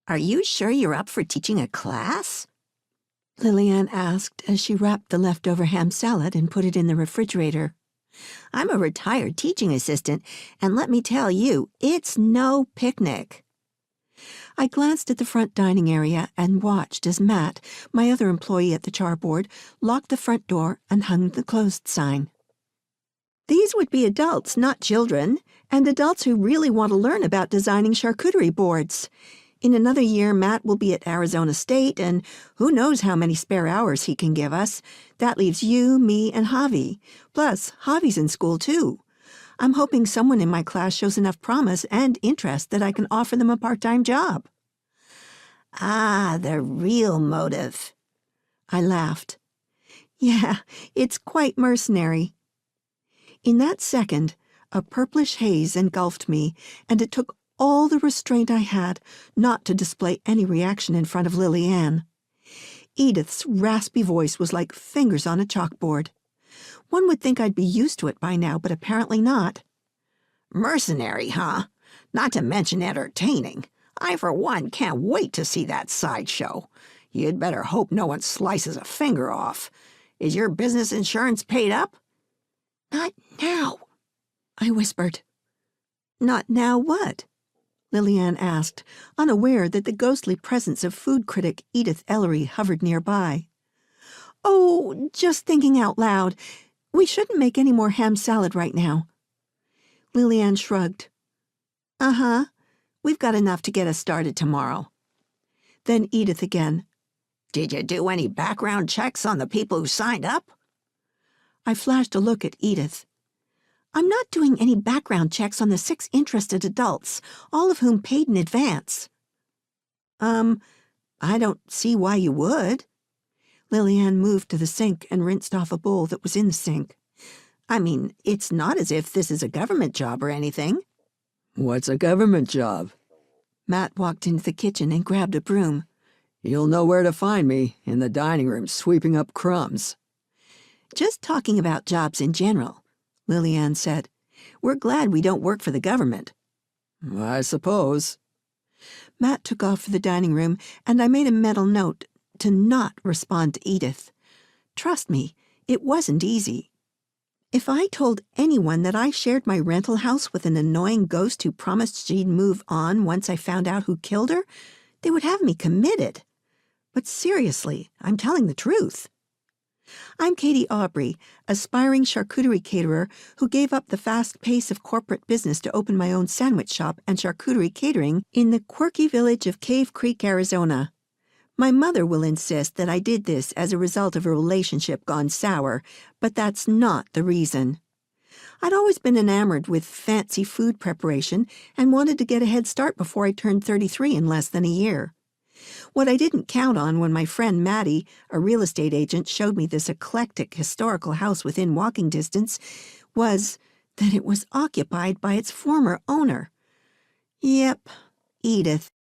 Are you sure you're up for teaching a class? Lillian asked as she wrapped the leftover ham salad and put it in the refrigerator. I'm a retired teaching assistant, and let me tell you, it's no picnic. I glanced at the front dining area and watched as Matt, my other employee at the charboard, locked the front door and hung the closed sign. These would be adults, not children, and adults who really want to learn about designing charcuterie boards. In another year, Matt will be at Arizona State, and who knows how many spare hours he can give us. That leaves you, me, and Javi. Plus, Javi's in school, too. I'm hoping someone in my class shows enough promise and interest that I can offer them a part-time job. Ah, the real motive. I laughed. Yeah, it's quite mercenary. In that second, a purplish haze engulfed me, and it took all the restraint I had not to display any reaction in front of Lillian. Edith's raspy voice was like fingers on a chalkboard. One would think I'd be used to it by now, but apparently not. Mercenary, huh? Not to mention entertaining. I, for one, can't wait to see that sideshow. You'd better hope no one slices a finger off. Is your business insurance paid up? Not now, I whispered. Not now what? Lillian asked, unaware that the ghostly presence of food critic Edith Ellery hovered nearby. Oh, just thinking out loud. We shouldn't make any more ham salad right now. Lillian shrugged. Uh-huh. We've got enough to get us started tomorrow. Then Edith again. Did you do any background checks on the people who signed up? I flashed a look at Edith. I'm not doing any background checks on the 6 interested adults, all of whom paid in advance. I don't see why you would. Lillian moved to the sink and rinsed off a bowl that was in the sink. I mean, it's not as if this is a government job or anything. What's a government job? Matt walked into the kitchen and grabbed a broom. You'll know where to find me, in the dining room sweeping up crumbs. Just talking about jobs in general, Lillian said. We're glad we don't work for the government. I suppose. Matt took off for the dining room, and I made a mental note to not respond to Edith. Trust me, it wasn't easy. If I told anyone that I shared my rental house with an annoying ghost who promised she'd move on once I found out who killed her, they would have me committed. But seriously, I'm telling the truth. I'm Katie Aubrey, aspiring charcuterie caterer who gave up the fast pace of corporate business to open my own sandwich shop and charcuterie catering in the quirky village of Cave Creek, Arizona. My mother will insist that I did this as a result of a relationship gone sour, but that's not the reason. I'd always been enamored with fancy food preparation and wanted to get a head start before I turned 33 in less than a year. What I didn't count on when my friend Maddie, a real estate agent, showed me this eclectic historical house within walking distance was that it was occupied by its former owner. Yep, Edith.